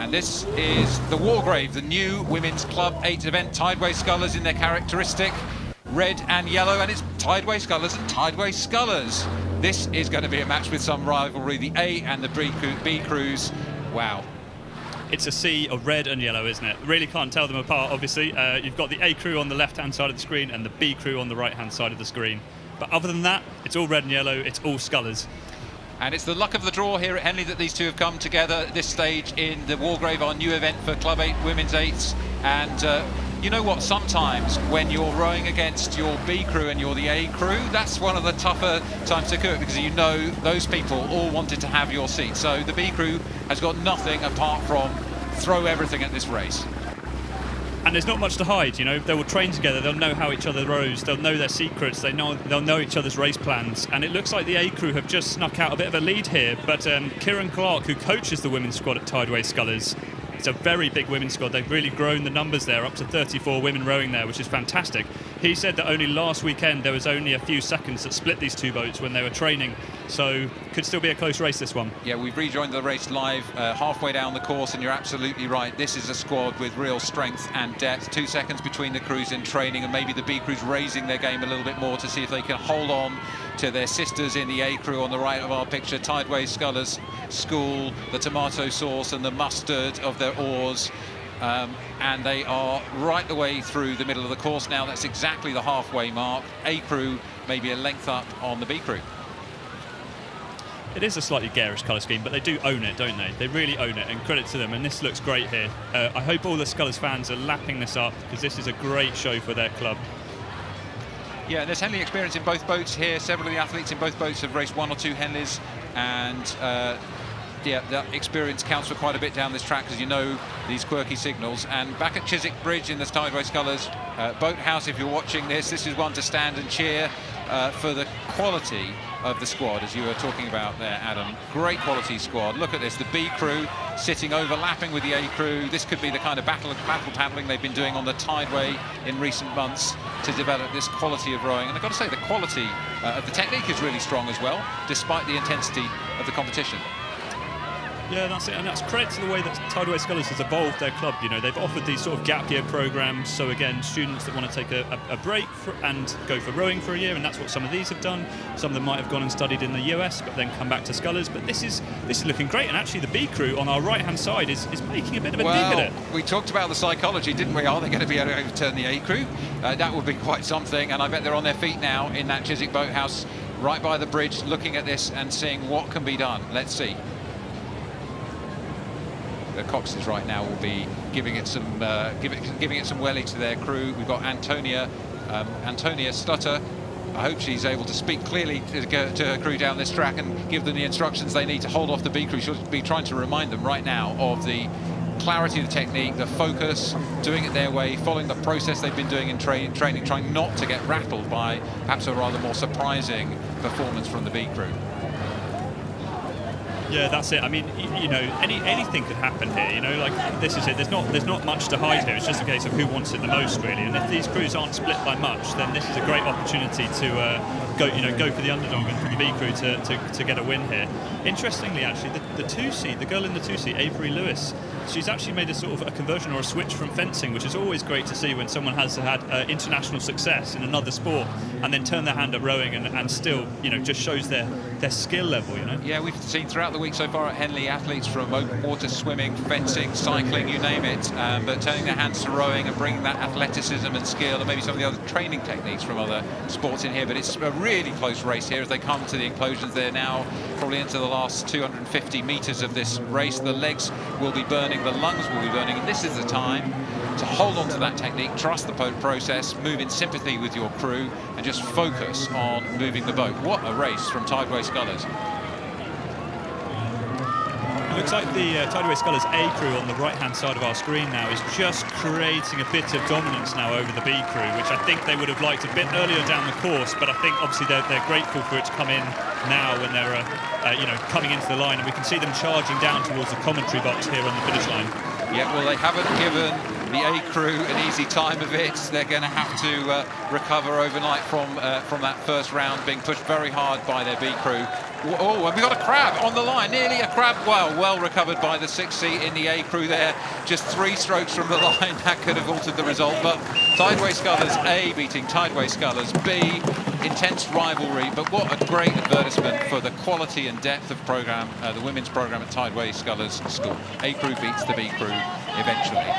And this is the Wargrave, the new Women's Club 8 event. Tideway Scullers in their characteristic red and yellow, and it's Tideway Scullers and Tideway Scullers. This is going to be a match with some rivalry, the A and the B crews. Wow. It's a sea of red and yellow, isn't it? Really can't tell them apart, obviously. You've got the A crew on the left-hand side of the screen and the B crew on the right-hand side of the screen. But other than that, it's all red and yellow, it's all Scullers. And it's the luck of the draw here at Henley that these two have come together at this stage in the Wargrave, our new event for Club 8 Women's 8s. And you know what, sometimes when you're rowing against your B crew and you're the A crew, that's one of the tougher times to cook, because you know those people all wanted to have your seat. So the B crew has got nothing apart from throw everything at this race. And there's not much to hide, you know. They will train together, they'll know how each other rows, they'll know their secrets, they'll know each other's race plans. And it looks like the A crew have just snuck out a bit of a lead here, but Kieran Clark, who coaches the women's squad at Tideway Scullers, it's a very big women's squad. They've really grown the numbers there, up to 34 women rowing there, which is fantastic. He said that only last weekend there was only a few seconds that split these two boats when they were training, so could still be a close race, this one. Yeah, we've rejoined the race live halfway down the course, and you're absolutely right. This is a squad with real strength and depth. 2 seconds between the crews in training, and maybe the B crews raising their game a little bit more to see if they can hold on to their sisters in the A crew on the right of our picture. Tideway Scullers School, the tomato sauce and the mustard of their oars. And they are right the way through the middle of the course now. That's exactly the halfway mark. A crew maybe a length up on the B crew. It is a slightly garish colour scheme, but they do own it, don't they? They really own it, and credit to them, and this looks great here. I hope all the Scullers fans are lapping this up, because this is a great show for their club. Yeah, and there's Henley experience in both boats here. Several of the athletes in both boats have raced 1 or 2 Henleys, and yeah, that experience counts for quite a bit down this track, as you know these quirky signals. And back at Chiswick Bridge in the Tideway Scullers boathouse, if you're watching this is one to stand and cheer for the quality of the squad, as you were talking about there, Adam. Great quality squad. Look at this, the B crew sitting overlapping with the A crew. This could be the kind of battle paddling they've been doing on the Tideway in recent months to develop this quality of rowing. And I've got to say, the quality of the technique is really strong as well, despite the intensity of the competition. Yeah, that's it, and that's credit to the way that Tideway Scullers has evolved their club. You know, they've offered these sort of gap year programs, so again, students that want to take a break and go for rowing for a year, and that's what some of these have done. Some of them might have gone and studied in the US, but then come back to Scullers. But this is looking great, and actually the B crew on our right-hand side is making a bit of a dig at it. We talked about the psychology, didn't we? Are they going to be able to overturn the A crew? That would be quite something, and I bet they're on their feet now in that Chiswick boathouse, right by the bridge, looking at this and seeing what can be done. Let's see. The coxes right now will be giving it some welly to their crew. We've got Antonia Stutter. I hope she's able to speak clearly to her crew down this track and give them the instructions they need to hold off the B crew. She'll be trying to remind them right now of the clarity of the technique, the focus, doing it their way, following the process they've been doing in training, trying not to get rattled by perhaps a rather more surprising performance from the B crew. Yeah, that's it. I mean, you know, anything could happen here. You know, like this is it. There's not much to hide here. It's just a case of who wants it the most, really. And if these crews aren't split by much, then this is a great opportunity to go for the underdog and for the B crew to get a win here. Interestingly, actually, the 2C, the girl in the 2C, Avery Lewis, she's actually made a sort of a conversion or a switch from fencing, which is always great to see when someone has had international success in another sport and then turn their hand at rowing and still, you know, just shows their skill level. You know. Yeah, we've seen throughout the week so far at Henley athletes from open water swimming, fencing, cycling, you name it, but turning their hands to rowing and bringing that athleticism and skill and maybe some of the other training techniques from other sports in here. But it's a really close race here as they come to the enclosures. They're now probably into the last 250 metres of this race. The legs will be burning, the lungs will be burning, and this is the time to hold on to that technique, trust the process, move in sympathy with your crew, and just focus on moving the boat. What a race from Tideway Scullers. It looks like the Tideway Scullers A crew on the right-hand side of our screen now is just creating a bit of dominance now over the B crew, which I think they would have liked a bit earlier down the course, but I think obviously they're grateful for it to come in now when they're you know, coming into the line, and we can see them charging down towards the commentary box here on the finish line. Yeah, well, they haven't given the A crew an easy time of it. They're going to have to recover overnight from that first round, being pushed very hard by their B crew. Oh, and we've got a crab on the line, nearly a crab. Well recovered by the 6 seat in the A crew there. Just 3 strokes from the line, that could have altered the result. But Tideway Scullers A beating Tideway Scullers B. Intense rivalry, but what a great advertisement for the quality and depth of programme, the women's programme at Tideway Scullers School. A crew beats the B crew eventually.